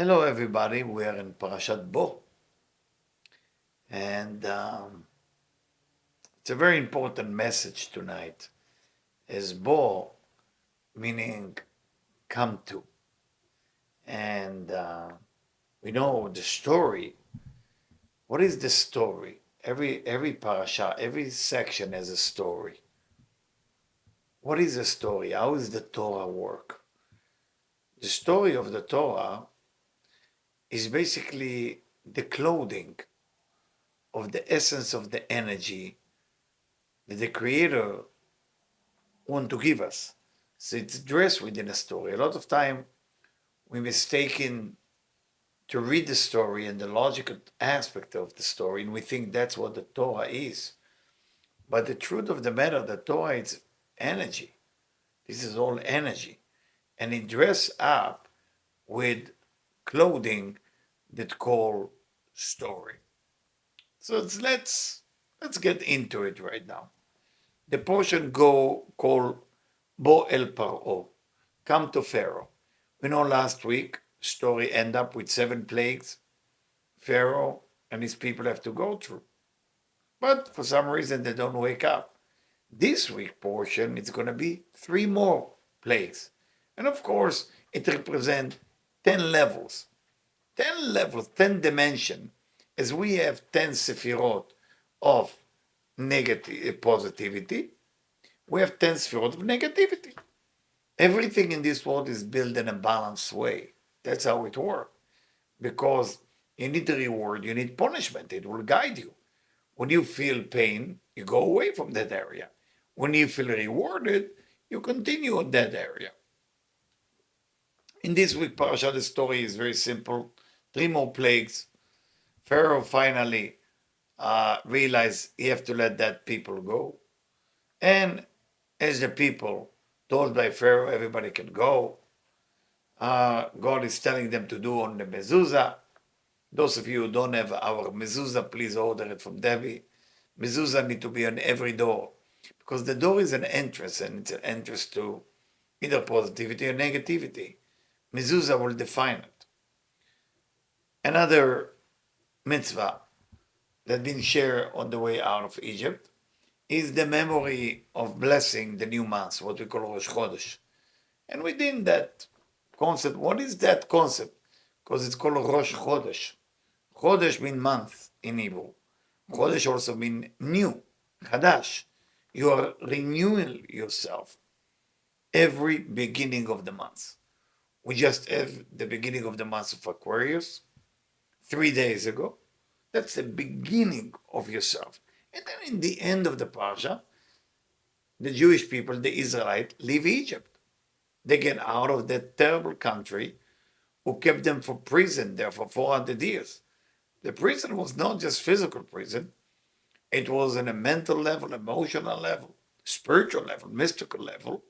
Hello, everybody. We are in Parashat Bo, and it's a very important message tonight. As Bo, meaning come to, and we know the story. What is the story? Every parasha, every section has a story. What is the story? How is the Torah work? The story of the Torah is basically the clothing of the essence of the energy that the Creator want to give us. So it's dressed within a story. A lot of time we mistaken to read the story and the logical aspect of the story, and we think that's what the Torah is. But the truth of the matter, the Torah is energy. This is all energy, and it dress up with clothing that call story. So let's get into it right now. The portion go called Bo El Paro, come to Pharaoh. We know last week story end up with 7 plagues Pharaoh and his people have to go through. But for some reason they don't wake up. This week portion it's going to be 3 more plagues. And of course it represents 10 levels. 10 levels, 10 dimension. As we have 10 sephirot of negative positivity, we have 10 sephirot of negativity. Everything in this world is built in a balanced way. That's how it works. Because you need the reward, you need punishment. It will guide you. When you feel pain, you go away from that area. When you feel rewarded, you continue in that area. In this week, Parasha, the story is very simple. 3 more plagues. Pharaoh finally realized he have to let that people go. And as the people told by Pharaoh, everybody can go, God is telling them to do on the mezuzah. Those of you who don't have our mezuzah, please order it from Debbie. Mezuzah need to be on every door because the door is an entrance and it's an entrance to either positivity or negativity. Mezuzah will define it. Another mitzvah that been shared on the way out of Egypt is the memory of blessing the new month, what we call Rosh Chodesh. And within that concept, what is that concept? Because it's called Rosh Chodesh. Chodesh means month in Hebrew. Chodesh also means new, Chadash. You are renewing yourself every beginning of the month. We just have the beginning of the month of Aquarius 3 days ago. That's the beginning of yourself. And then in the end of the Parsha, the Jewish people, the Israelites, leave Egypt. They get out of that terrible country who kept them for prison there for 400 years. The prison was not just physical prison, it was on a mental level, emotional level, spiritual level, mystical level,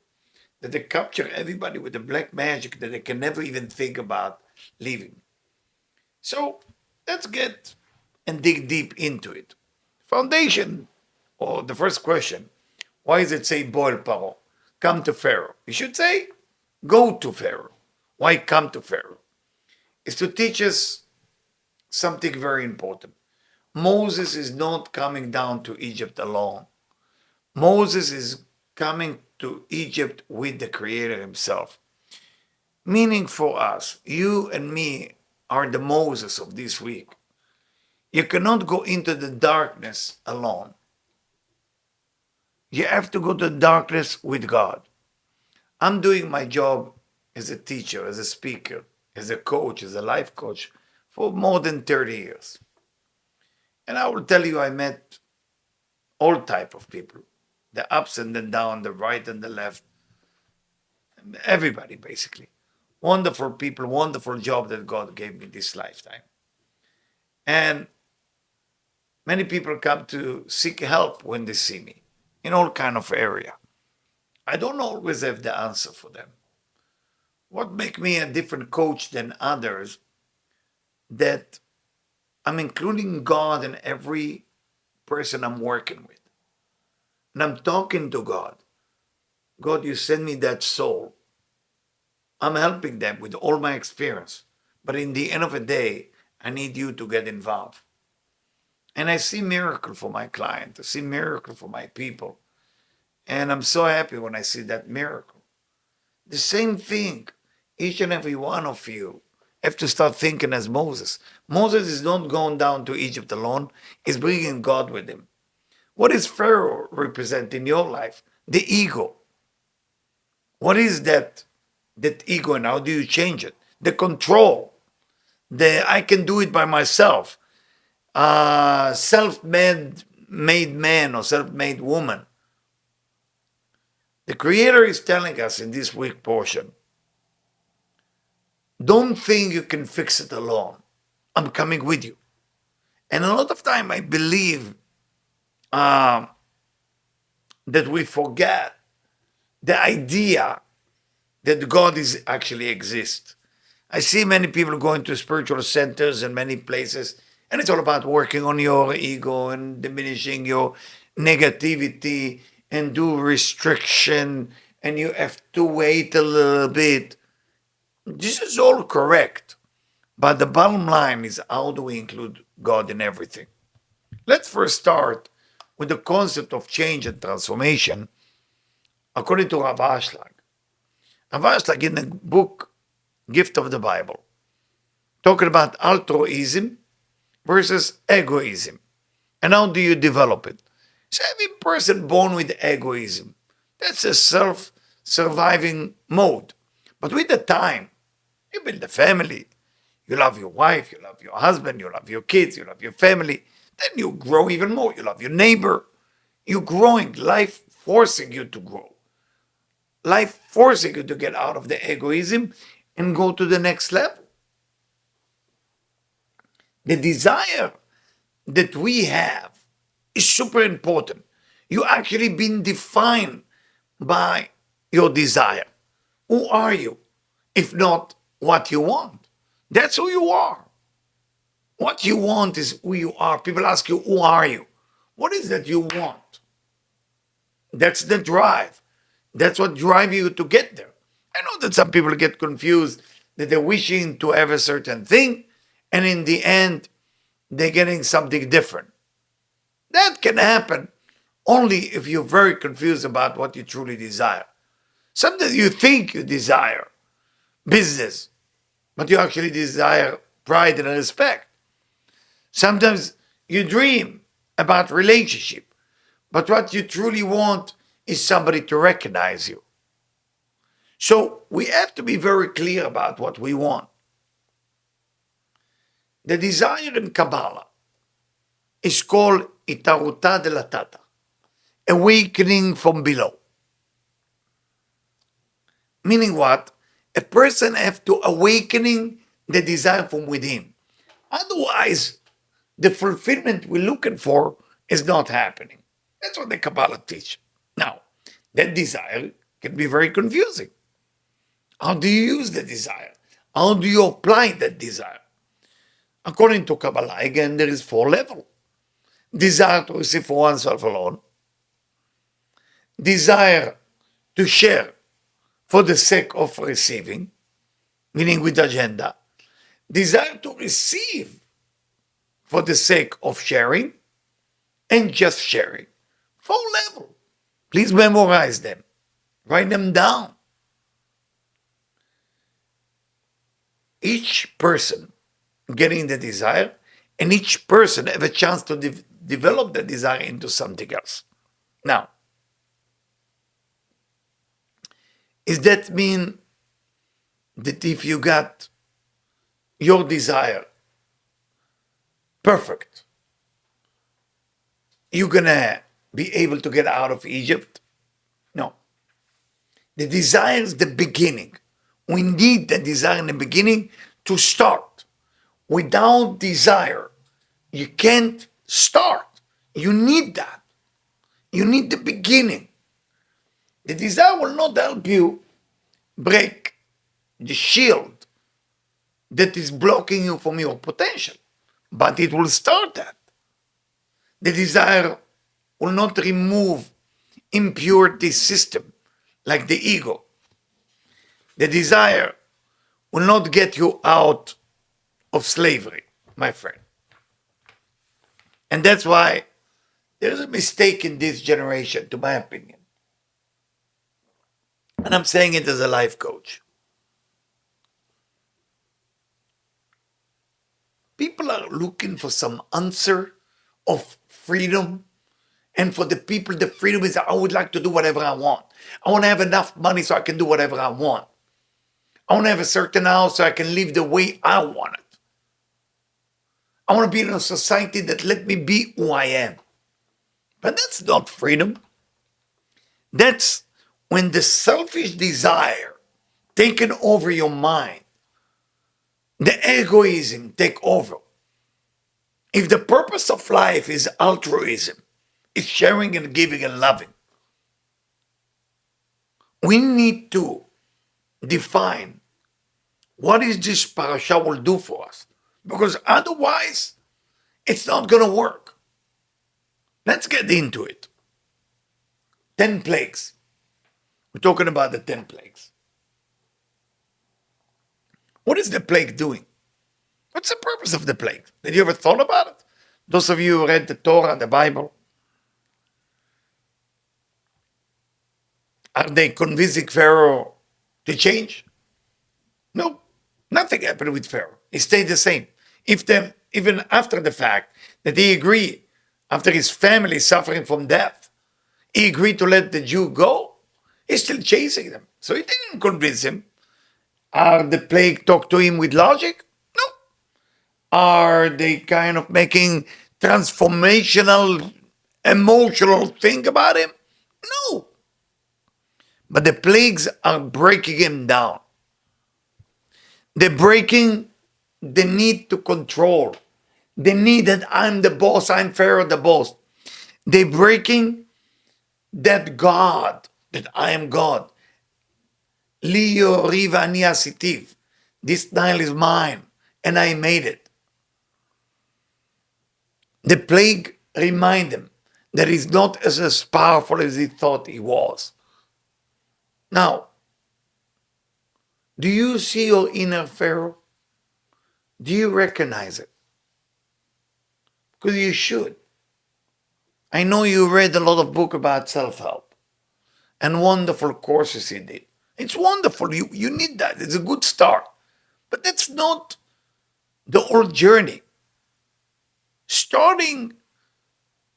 that they capture everybody with the black magic that they can never even think about leaving. So let's get and dig deep into it. Foundation, or the first question, why does it say Boel Paro? Come to Pharaoh. You should say go to Pharaoh. Why come to Pharaoh? It's to teach us something very important. Moses is not coming down to Egypt alone. Moses is coming to Egypt with the Creator Himself. Meaning for us, you and me are the Moses of this week. You cannot go into the darkness alone. You have to go to darkness with God. I'm doing my job as a teacher, as a speaker, as a coach, as a life coach for more than 30 years. And I will tell you, I met all type of people, the ups and the down, the right and the left, everybody basically. Wonderful people, wonderful job that God gave me this lifetime. And many people come to seek help when they see me in all kind of area. I don't always have the answer for them. What make me a different coach than others that I'm including God in every person I'm working with. And I'm talking to God. God, you send me that soul. I'm helping them with all my experience. But in the end of the day, I need you to get involved. And I see miracle for my client. I see miracle for my people. And I'm so happy when I see that miracle. The same thing, each and every one of you have to start thinking as Moses. Moses is not going down to Egypt alone, he's bringing God with him. What does Pharaoh represent in your life? The ego. What is that ego, and how do you change it? The control. The I can do it by myself. Self-made man or self-made woman. The Creator is telling us in this week portion, don't think you can fix it alone. I'm coming with you. And a lot of time I believe uh, that we forget the idea that God is actually exists. I see many people going to spiritual centers and many places, and it's all about working on your ego and diminishing your negativity and do restriction, and you have to wait a little bit. This is all correct. But the bottom line is, how do we include God in everything? Let's first start with the concept of change and transformation according to Rav Ashlag. Rav Ashlag, in the book Gift of the Bible, talking about altruism versus egoism. And how do you develop it? So every person born with egoism, that's a self-surviving mode. But with the time, you build a family. You love your wife, you love your husband, you love your kids, you love your family. Then you grow even more. You love your neighbor. You're growing, life forcing you to grow. Life forcing you to get out of the egoism and go to the next level. The desire that we have is super important. You actually been defined by your desire. Who are you? If not what you want. That's who you are. What you want is who you are. People ask you, who are you? What is that you want? That's the drive. That's what drives you to get there. I know that some people get confused that they're wishing to have a certain thing, and in the end, they're getting something different. That can happen only if you're very confused about what you truly desire. Sometimes you think you desire business, but you actually desire pride and respect. Sometimes you dream about relationship, but what you truly want is somebody to recognize you. So we have to be very clear about what we want. The desire in Kabbalah is called Itaruta de la Tata, awakening from below. Meaning what? A person have to awakening the desire from within. Otherwise, the fulfillment we're looking for is not happening. That's what the Kabbalah teach. Now, that desire can be very confusing. How do you use the desire? How do you apply that desire? According to Kabbalah, again, there is 4 levels. Desire to receive for oneself alone. Desire to share for the sake of receiving, meaning with agenda. Desire to receive for the sake of sharing, and just sharing. 4 levels. Please memorize them. Write them down. Each person getting the desire, and each person have a chance to develop the desire into something else. Now, does that mean that if you got your desire perfect, you're gonna be able to get out of Egypt? No. The desire is the beginning. We need the desire in the beginning to start. Without desire, you can't start. You need that. You need the beginning. The desire will not help you break the shield that is blocking you from your potential, but it will start that. The desire will not remove impurity system like the ego. The desire will not get you out of slavery, my friend. And that's why there's a mistake in this generation, to my opinion. And I'm saying it as a life coach. People are looking for some answer of freedom. And for the people, the freedom is I would like to do whatever I want. I want to have enough money so I can do whatever I want. I want to have a certain house so I can live the way I want it. I want to be in a society that let me be who I am. But that's not freedom. That's when the selfish desire taken over your mind, the egoism take over. If the purpose of life is altruism, it's sharing and giving and loving, we need to define what is this parasha will do for us. Because otherwise, it's not going to work. Let's get into it. 10 plagues. We're talking about the 10 plagues. What is the plague doing? What's the purpose of the plague? Did you ever thought about it? Those of you who read the Torah, the Bible, are they convincing Pharaoh to change? No, nothing happened with Pharaoh. He stayed the same. Even after the fact that he agreed, after his family suffering from death, he agreed to let the Jew go, he's still chasing them. So he didn't convince him. Are the plague talk to him with logic? No. Are they kind of making transformational, emotional thing about him? No. But the plagues are breaking him down. They're breaking the need to control, the need that I'm the boss, I'm Pharaoh the boss. They're breaking that God, that I am God. Leo Riva Ani Asitiv. This Nile is mine, and I made it. The plague remind him that he's not as powerful as he thought he was. Now, do you see your inner Pharaoh? Do you recognize it? Because you should. I know you read a lot of books about self-help and wonderful courses you did. It's wonderful. You need that. It's a good start. But that's not the whole journey. Starting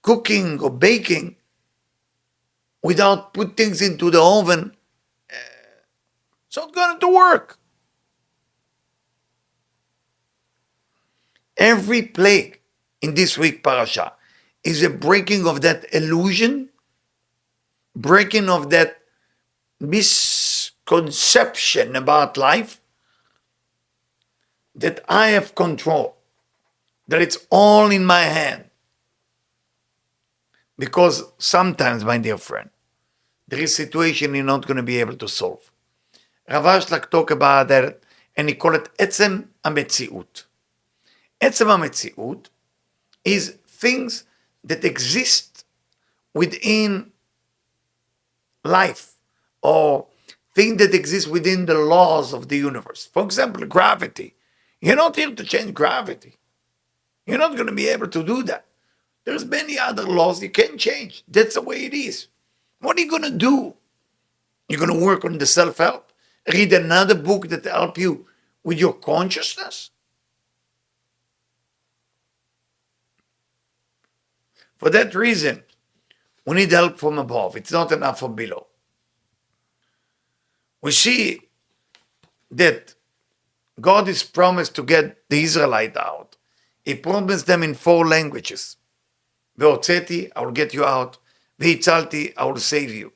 cooking or baking without put things into the oven, it's not going to work. Every plague in this week parasha is a breaking of that illusion, breaking of that misconception about life that I have control, that it's all in my hand. Because sometimes, my dear friend, there is a situation you're not going to be able to solve. Rav Ashlag talk about that, and he call it Etzem HaMetziut. Etzem HaMetziut is things that exist within life, or things that exist within the laws of the universe. For example, gravity. You're not able to change gravity. You're not going to be able to do that. There's many other laws you can't change. That's the way it is. What are you going to do? You're going to work on the self-help? Read another book that help you with your consciousness? For that reason, we need help from above. It's not enough from below. We see that God is promised to get the Israelite out. He promised them in 4 languages. Ve'otzeti, I will get you out. Ve'itzalti, I will save you.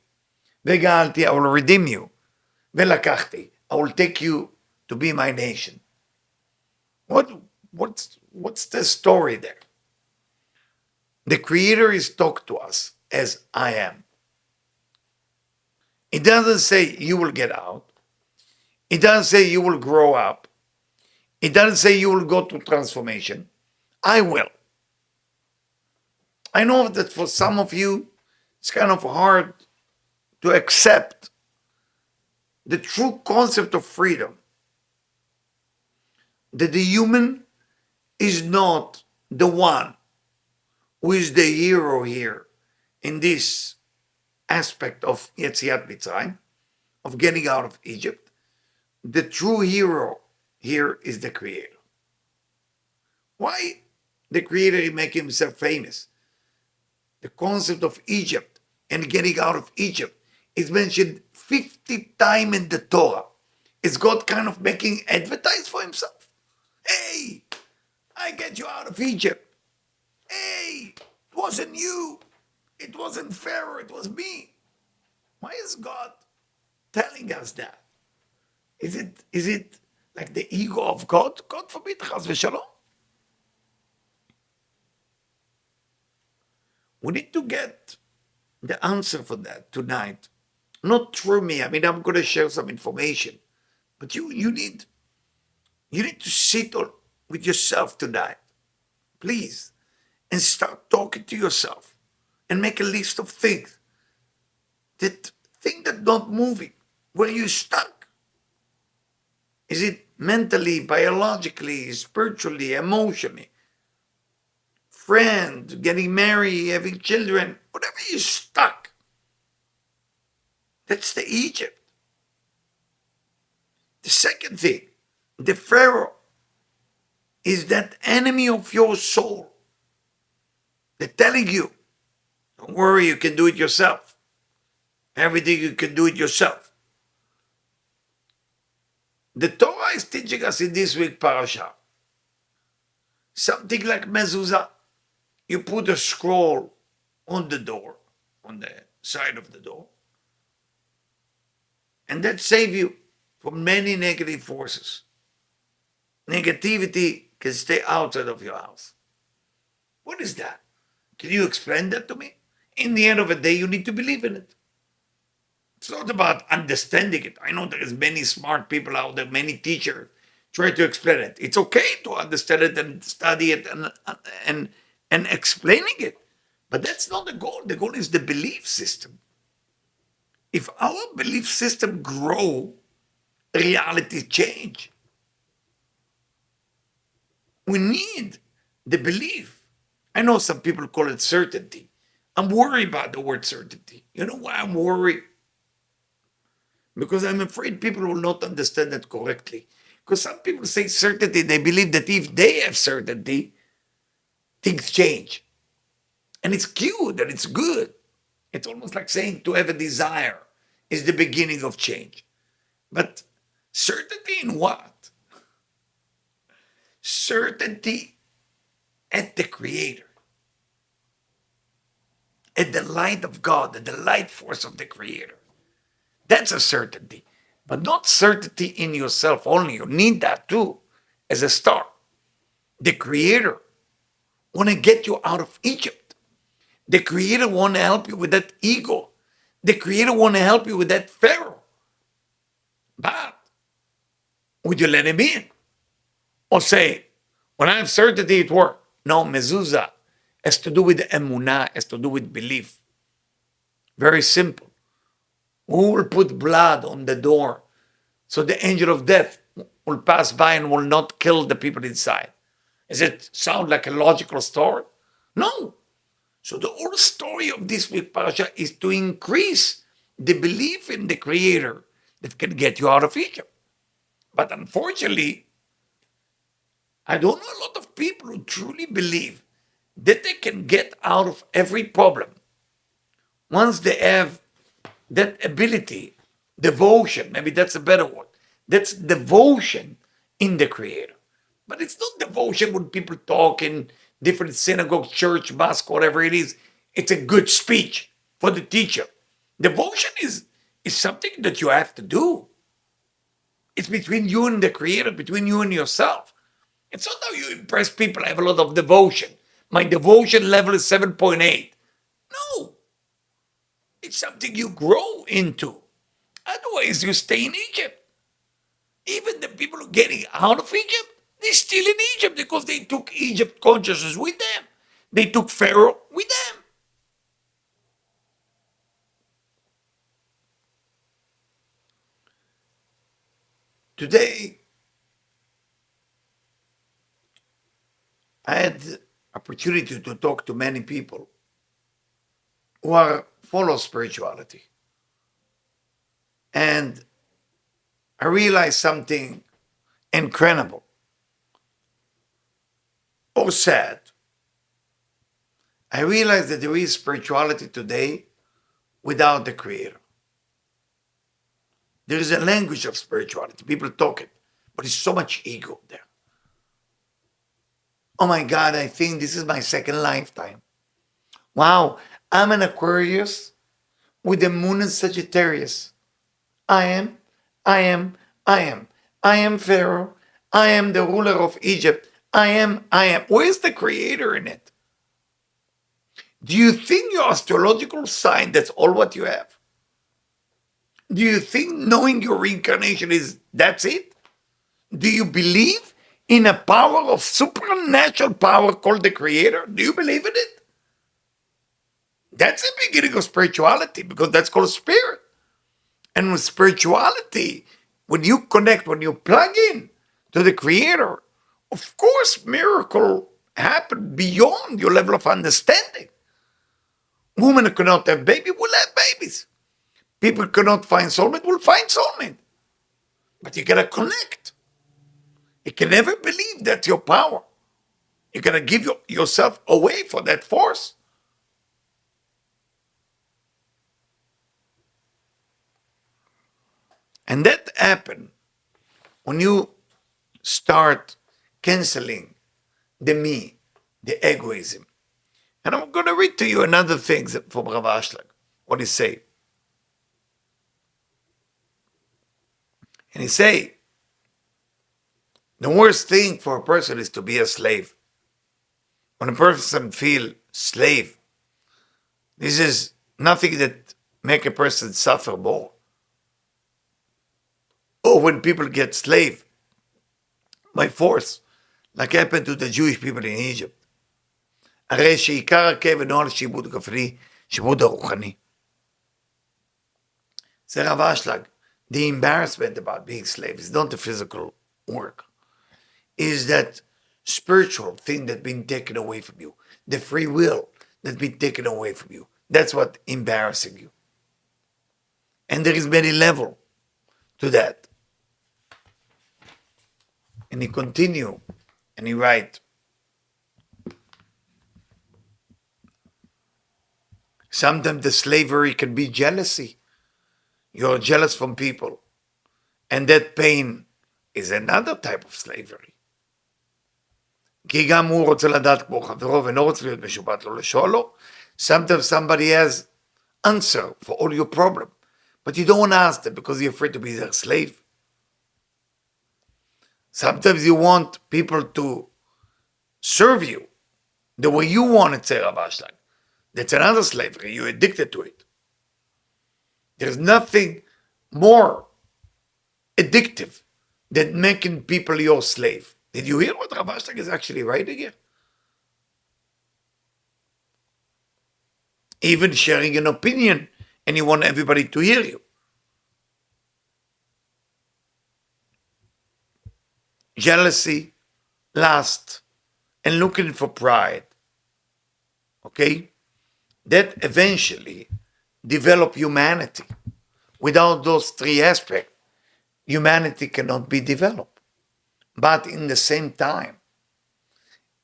Ve'ga'alti, I will redeem you. Ve'lakachti, I will take you to be my nation. What's the story there? The Creator is talked to us as I am. It doesn't say you will get out. It doesn't say you will grow up. It doesn't say you will go to transformation. I will. I know that for some of you, it's kind of hard to accept the true concept of freedom. That the human is not the one who is the hero here in this aspect of Yetziat Mitzrayim, of getting out of Egypt. The true hero here is the Creator. Why the Creator make himself famous? The concept of Egypt and getting out of Egypt is mentioned 50 times in the Torah. Is God kind of making advertise for himself? Hey, I get you out of Egypt. Hey, it wasn't you. It wasn't Pharaoh. It was me. Why is God telling us that? Is it like the ego of God? God forbid, chas v'shalom. We need to get the answer for that tonight. Not through me. I mean, I'm going to share some information, but you need to sit with yourself tonight, please, and start talking to yourself and make a list of things that not moving. Where you stuck? Is it mentally, biologically, spiritually, emotionally? Friend, getting married, having children, whatever you're stuck. That's the Egypt. The second thing, the Pharaoh is that enemy of your soul. They're telling you, don't worry, you can do it yourself. Everything you can do it yourself. The Torah is teaching us in this week parasha something like mezuzah. You put a scroll on the door, on the side of the door, and that saves you from many negative forces. Negativity can stay outside of your house. What is that? Can you explain that to me? In the end of the day, you need to believe in it. It's not about understanding it. I know there is many smart people out there, many teachers try to explain it. It's okay to understand it and study it and and explaining it, but that's not the goal. The goal is the belief system. If our belief system grow, reality change. We need the belief. I know some people call it certainty. I'm worried about the word certainty. You know why I'm worried? Because I'm afraid people will not understand it correctly. Because some people say certainty, they believe that if they have certainty, things change. And it's cute and it's good. It's almost like saying to have a desire is the beginning of change. But certainty in what? Certainty at the Creator, at the light of God, at the light force of the Creator. That's a certainty. But not certainty in yourself only. You need that too as a start. The Creator want to get you out of Egypt. The Creator want to help you with that ego. The Creator want to help you with that Pharaoh. But would you let him in? Or say, when I have certainty it works? No, mezuzah has to do with emunah, has to do with belief. Very simple. Who will put blood on the door so the angel of death will pass by and will not kill the people inside? Does it sound like a logical story? No. So the whole story of this week parasha is to increase the belief in the Creator that can get you out of Egypt. But unfortunately, I don't know a lot of people who truly believe that they can get out of every problem once they have that ability, devotion, maybe that's a better word. That's devotion in the Creator. But it's not devotion when people talk in different synagogue, church, mosque, whatever it is. It's a good speech for the teacher. Devotion is something that you have to do. It's between you and the Creator, between you and yourself. It's not how you impress people. I have a lot of devotion. My devotion level is 7.8. No, it's something you grow into. Otherwise, you stay in Egypt. Even the people who are getting out of Egypt, they're still in Egypt because they took Egypt consciousness with them. They took Pharaoh with them. Today, I had the opportunity to talk to many people who are full of spirituality. And I realized something incredible or sad. I realized that there is spirituality today without the Creator. There is a language of spirituality. People talk it, but there's so much ego there. Oh my God, I think this is my second lifetime. Wow, I'm an Aquarius with the moon in Sagittarius. I am, I am, I am. I am Pharaoh. I am the ruler of Egypt. I am, I am. Where's the Creator in it? Do you think your astrological sign, that's all what you have? Do you think knowing your reincarnation is that's it? Do you believe in a power of supernatural power called the Creator? Do you believe in it? That's the beginning of spirituality because that's called spirit. And with spirituality, when you connect, when you plug in to the Creator, of course, miracle happen beyond your level of understanding. Women who cannot have babies will have babies. People who cannot find soulmate will find soulmate. But you gotta connect. You can never believe that's your power. You gotta give yourself away for that force. And that happens when you start canceling the me, the egoism. And I'm going to read to you another thing from Rav Ashlag, what he say. And he say, the worst thing for a person is to be a slave. When a person feel slave, this is nothing that make a person suffer more. Or when people get slave by force, like happened to the Jewish people in Egypt. הרי שעיקר הכאב אינו על שיבוד גופני, שיבוד הרוחני. זה רב אשלג. The embarrassment about being slave is not the physical work. Is that spiritual thing that's been taken away from you. The free will that's been taken away from you. That's what embarrassing you. And there is many levels to that. And he continue and he write, sometimes the slavery can be jealousy. You're jealous from people. And that pain is another type of slavery. כי גם הוא רוצה לדעת כמו חברו ואינו רוצה להיות משובט לו לשאול לו. Sometimes somebody has answer for all your problem. But you don't want to ask them because you're afraid to be their slave. Sometimes you want people to serve you the way you want it, say Rav Ashlag. That's another slavery. You're addicted to it. There's nothing more addictive than making people your slave. Did you hear what Rav Ashlag is actually writing here? Even sharing an opinion and you want everybody to hear you. Jealousy, lust, and looking for pride. Okay? That eventually develop humanity. Without those three aspects, humanity cannot be developed. But in the same time,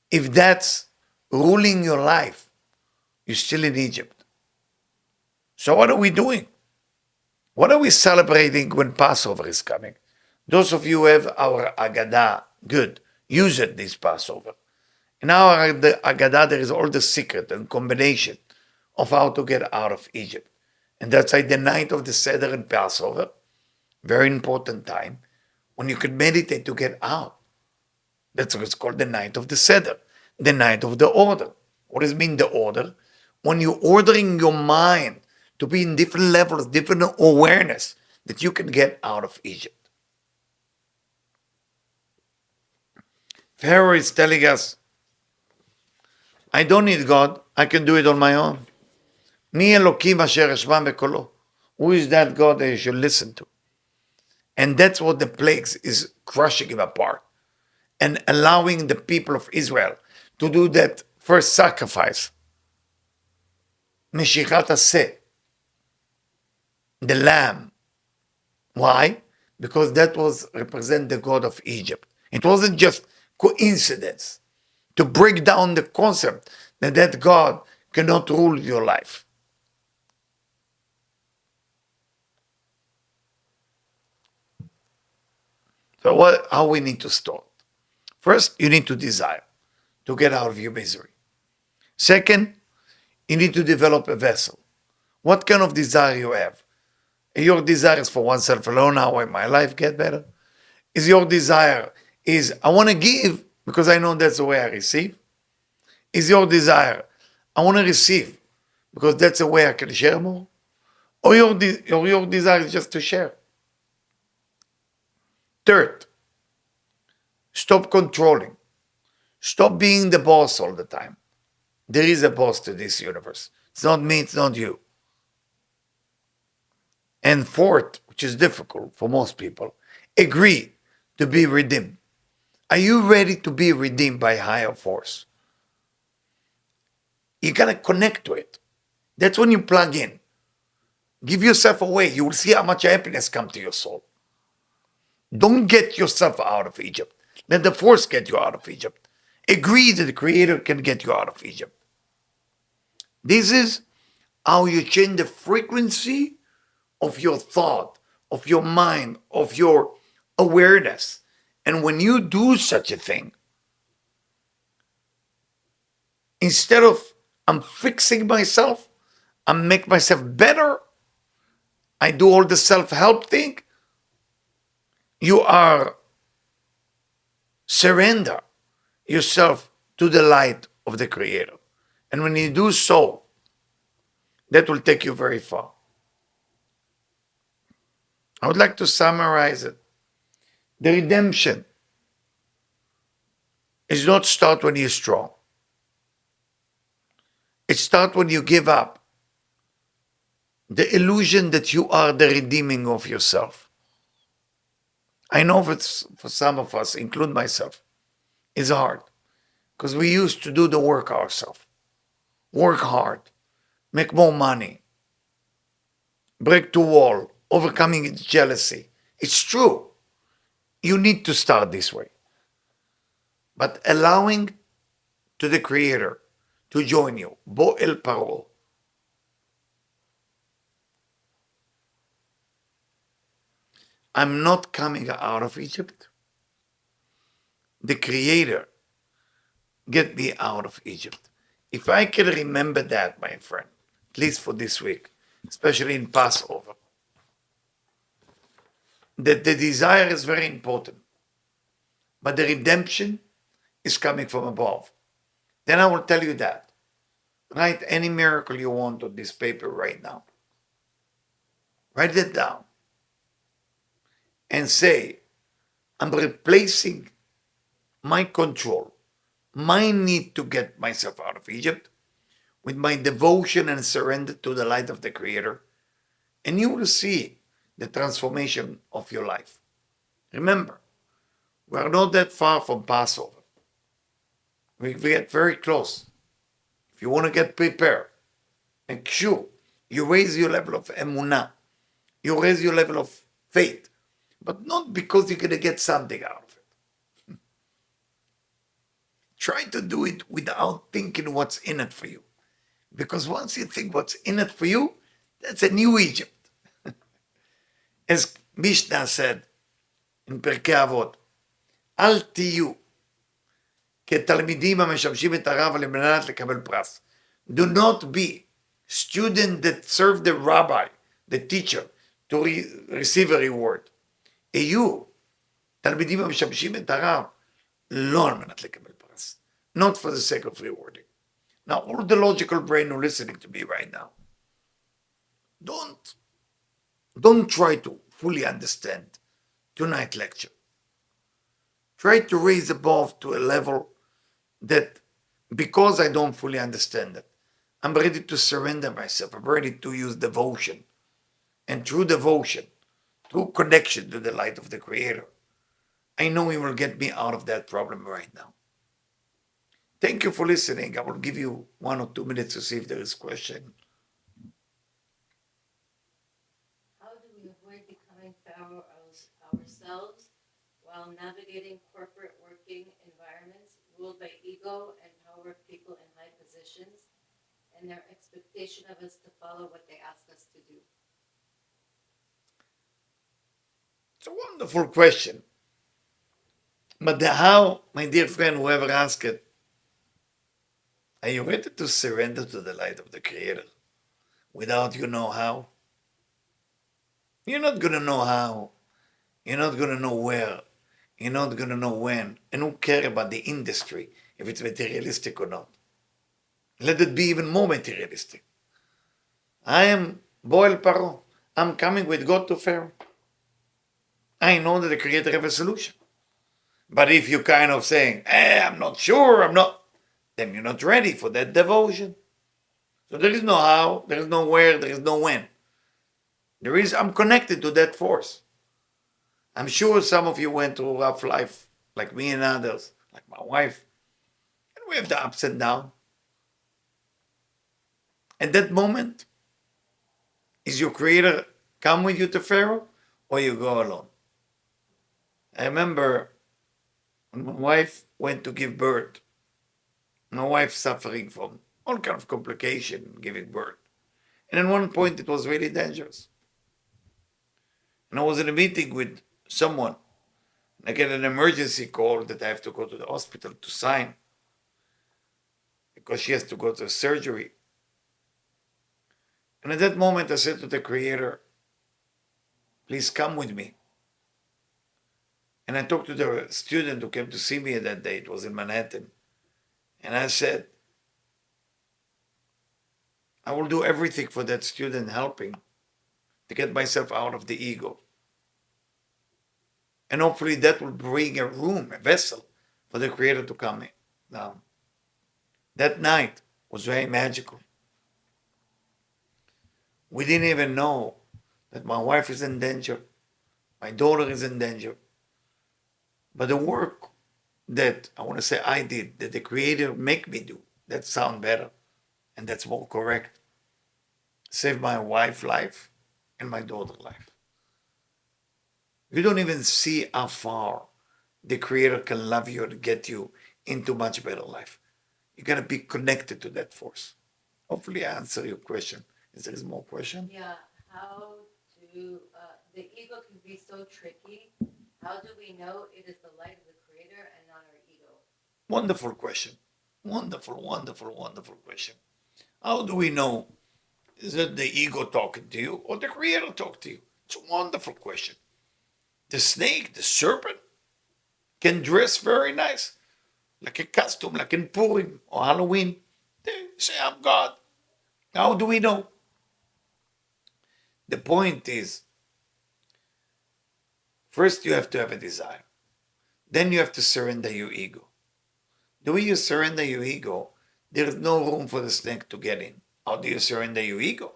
if that's ruling your life, you're still in Egypt. So what are we doing? What are we celebrating when Passover is coming? Those of you who have our Agadah, good, use it this Passover. In our Agadah, there is all the secret and combination of how to get out of Egypt. And that's like the night of the Seder and Passover, very important time, when you can meditate to get out. That's what it's called the night of the Seder, the night of the order. What does it mean, the order? When you're ordering your mind to be in different levels, different awareness, that you can get out of Egypt. Pharaoh is telling us, I don't need God, I can do it on my own. Mi Elokim asher eshma bekolo. Who is that God that you should listen to? And that's what the plagues is crushing him apart and allowing the people of Israel to do that first sacrifice, Meshichat Aseh, the lamb. Why? Because that was represent the God of Egypt. It wasn't just coincidence to break down the concept that that God cannot rule your life. So how we need to start? First, you need to desire to get out of your misery. Second, you need to develop a vessel. What kind of desire you have? Your desire is for oneself alone. How will my life get better? Is your desire is I want to give because I know that's the way I receive? Is your desire I want to receive because that's the way I can share more? Or your desire is just to share? Third, stop controlling. Stop being the boss all the time. There is a boss to this universe. It's not me, it's not you. And fourth, which is difficult for most people, agree to be redeemed. Are you ready to be redeemed by higher force? You gotta connect to it. That's when you plug in. Give yourself away. You will see how much happiness come to your soul. Don't get yourself out of Egypt. Let the force get you out of Egypt. Agree that the Creator can get you out of Egypt. This is how you change the frequency of your thought, of your mind, of your awareness. And when you do such a thing, instead of I'm fixing myself, I make myself better, I do all the self-help thing, you are surrender yourself to the light of the Creator. And when you do so, that will take you very far. I would like to summarize it. The redemption is not start when you're strong. It starts when you give up the illusion that you are the redeeming of yourself. I know for some of us, include myself, it's hard because we used to do the work ourselves. Work hard, make more money, break the wall, overcoming its jealousy. It's true. You need to start this way. But allowing to the Creator to join you, Bo El Paro. I'm not coming out of Egypt. The Creator get me out of Egypt. If I can remember that, my friend, at least for this week, especially in Passover, that the desire is very important, but the redemption is coming from above. Then I will tell you that. Write any miracle you want on this paper right now. Write it down and say, I'm replacing my control, my need to get myself out of Egypt with my devotion and surrender to the light of the Creator, and you will see the transformation of your life. Remember, we are not that far from Passover. We get very close. If you want to get prepared, make sure you raise your level of emunah, you raise your level of faith, but not because you're going to get something out of it. Try to do it without thinking what's in it for you. Because once you think what's in it for you, that's a new Egypt. As Mishnah said in Pirkei Avot, אל תהיו כתלמידים המשמשים את הרב על מנת לקבל פרס. Do not be student that serve the rabbi, the teacher, to receive a reward. היו תלמידים המשמשים את הרב לא על מנת לקבל פרס. Not for the sake of rewarding. Now, all the logical brain who are listening to me right now, don't try to fully understand tonight's lecture. Try to raise above to a level that, because I don't fully understand it, I'm ready to surrender myself. I'm ready to use devotion. And through devotion, through connection to the light of the Creator, I know He will get me out of that problem right now. Thank you for listening. I will give you 1 or 2 minutes to see if there is question. How do we avoid becoming Pharaoh ourselves while navigating corporate working environments ruled by ego and power people in high positions and their expectation of us to follow what they ask us to do? It's a wonderful question. But how, my dear friend, whoever asked it, are you ready to surrender to the light of the Creator without you know how? You're not going to know how. You're not going to know where. You're not going to know when. And who care about the industry, if it's materialistic or not? Let it be even more materialistic. I am Boel Paro. I'm coming with God to Pharaoh. I know that the Creator have a solution. But if you kind of saying, I'm not sure, I'm not, then you're not ready for that devotion. So there is no how, there is no where, there is no when. There is, I'm connected to that force. I'm sure some of you went through a rough life, like me and others, like my wife, and we have the ups and downs. At that moment, is your creator come with you to Pharaoh or you go alone? I remember when my wife went to give birth, my wife suffering from all kind of complication giving birth. And at one point it was really dangerous. And I was in a meeting with someone. And I get an emergency call that I have to go to the hospital to sign because she has to go to surgery. And at that moment I said to the creator, please come with me. And I talked to the student who came to see me that day. It was in Manhattan. And I said, I will do everything for that student helping to get myself out of the ego. And hopefully that will bring a room, a vessel for the creator to come in. Now, that night was very magical. We didn't even know that my wife is in danger, my daughter is in danger. But the work that I want to say I did, that the creator make me do, that sound better and that's more correct, saved my wife's life and my daughter's life. You don't even see how far the creator can love you to get you into much better life. You gotta be connected to that force. Hopefully I answer your question. Is there more question? Yeah, how do the ego can be so tricky? How do we know it is the light of the creator and not our ego? Wonderful question. Wonderful, wonderful, wonderful question. How do we know, is it the ego talking to you or the creator talking to you? It's a wonderful question. The snake, the serpent, can dress very nice, like a costume, like in Purim or Halloween. They say, I'm God. How do we know? The point is, first you have to have a desire. Then you have to surrender your ego. The way you surrender your ego, there's no room for the snake to get in. How do you surrender your ego?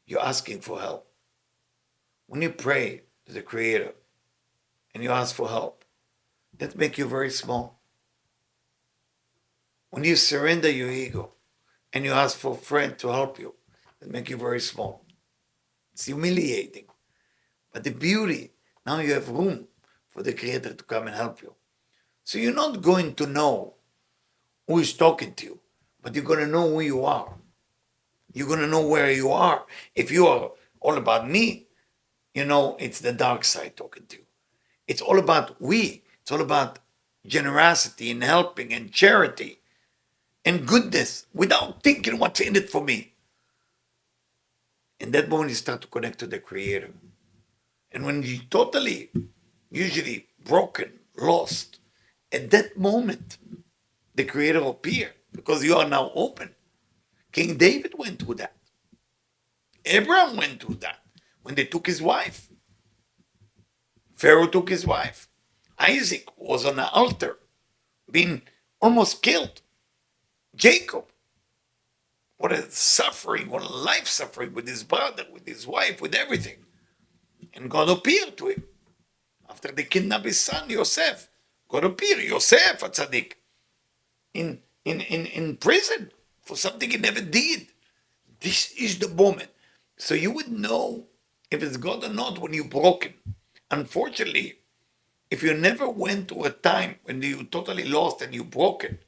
You're asking for help. When you pray to the Creator and you ask for help, that makes you very small. When you surrender your ego and you ask for a friend to help you, that makes you very small. It's humiliating. But the beauty, now you have room for the Creator to come and help you. So you're not going to know who is talking to you, but you're going to know who you are. You're going to know where you are. If you are all about me, it's the dark side talking to you. It's all about we. It's all about generosity and helping and charity and goodness without thinking what's in it for me. And that moment you start to connect to the Creator. And when you totally, usually broken, lost, at that moment, the Creator appear because you are now open. King David went through that. Abraham went through that when they took his wife. Pharaoh took his wife. Isaac was on the altar, being almost killed. Jacob, what a suffering, what a life suffering with his brother, with his wife, with everything. And God appeared to him. After they kidnapped his son, Yosef, God appeared, Yosef, a tzaddik, in in prison for something he never did. This is the moment. So you would know if it's God or not when you're broken. Unfortunately, if you never went through a time when you totally lost and you broken,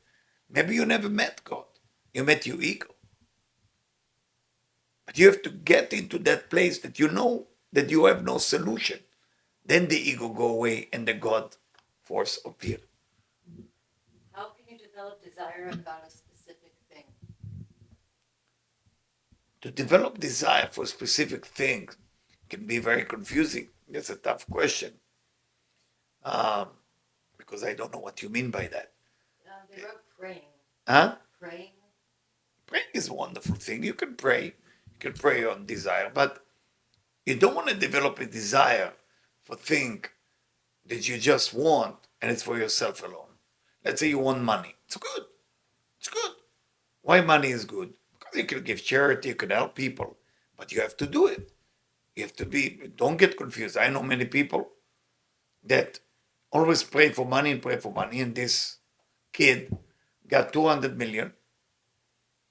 maybe you never met God. You met your ego. But you have to get into that place that you know that you have no solution. Then the ego go away and the God force appear. How can you develop desire about a specific thing? To develop desire for specific things can be very confusing. That's a tough question um, because I don't know what you mean by that. They wrote praying. Huh? Praying. Praying is a wonderful thing. You can pray. You can pray on desire, but you don't want to develop a desire for thing that you just want and it's for yourself alone. Let's say you want money. It's good. It's good. Why money is good? Because you can give charity, you can help people, but you have to do it. You have to be, don't get confused. I know many people that always pray for money and pray for money, and this kid got 200 million.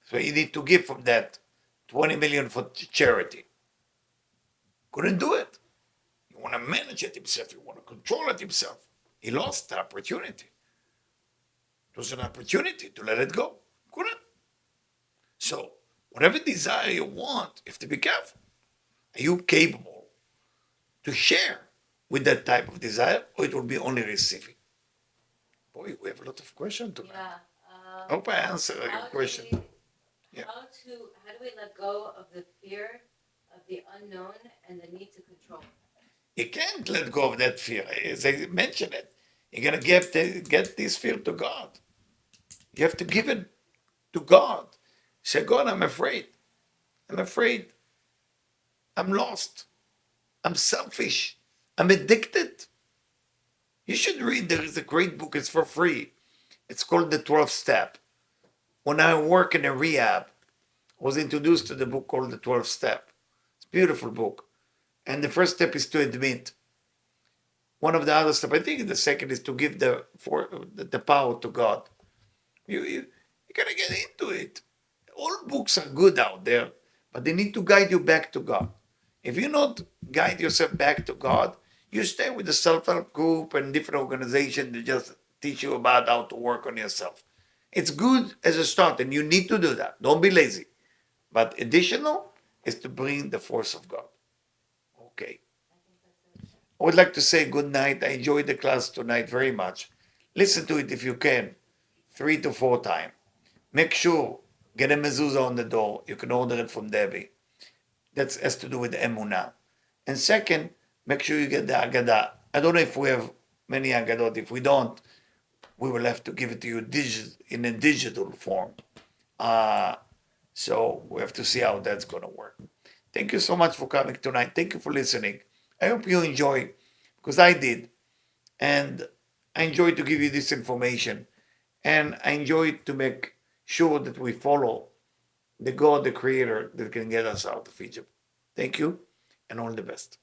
So you need to give from that 20 million for charity. Couldn't do it. You want to manage it himself, you want to control it himself. He lost the opportunity. It was an opportunity to let it go. Couldn't. So, whatever desire you want, you have to be careful. Are you capable to share with that type of desire, or it will be only receiving? Boy, we have a lot of questions tonight. Yeah. I hope I answered your question. Yeah. How do we let go of the fear of the unknown and the need to control? You can't let go of that fear. As I mentioned it, you're gonna get this fear to God. You have to give it to God. Say, God, I'm afraid. I'm afraid. I'm lost. I'm selfish. I'm addicted. You should read. There is a great book. It's for free. It's called The 12th Step. When I work in a rehab, I was introduced to the book called The 12th Step. It's a beautiful book. And the first step is to admit. One of the other steps, I think the second is to give the power to God. You gotta get into it. All books are good out there, but they need to guide you back to God. If you not guide yourself back to God, you stay with the self-help group and different organizations that just teach you about how to work on yourself. It's good as a start, and you need to do that. Don't be lazy. But additional is to bring the force of God. Okay. I would like to say good night. I enjoyed the class tonight very much. Listen to it if you can, 3 to 4 times. Make sure get a mezuzah on the door. You can order it from Debbie. That has to do with emunah. And second, make sure you get the Agadah. I don't know if we have many Agadot. If we don't, we will have to give it to you in a digital form. So we have to see how that's going to work. Thank you so much for coming tonight. Thank you for listening. I hope you enjoy, because I did. And I enjoyed to give you this information. And I enjoyed to make sure that we follow the God, the Creator, that can get us out of Egypt. Thank you, and all the best.